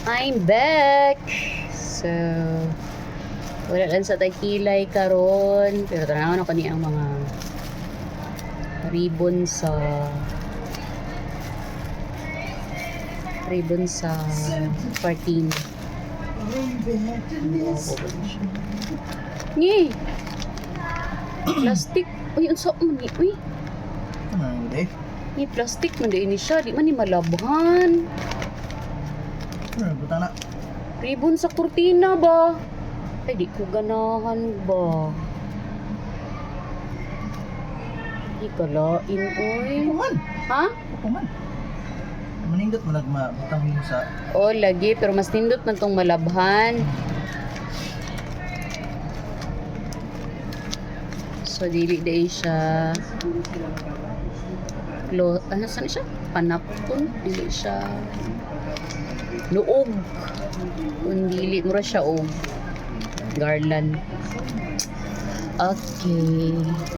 I'm back! So, wala lang sa takilay karon, pero tanawan ako niya ang mga ribbon sa party. Ni! Plastic! Uy, ang sok mo ni! Uy! Hindi. Ni plastic man din ini siya, di man ni malabhan. Buta na. Ribbon sa kurtina ba? Ay, di ko ganahan ba? Di kalain, oy. Puman. Ha? Puman. Manindot mo nagmabutang mo sa... Oh, lagi. Pero mas nindot man tong malabhan. So, dili day siya. Ano saan siya? Panapon. Dili siya. Nuog. Kung dili, mura siya og garland. Okay.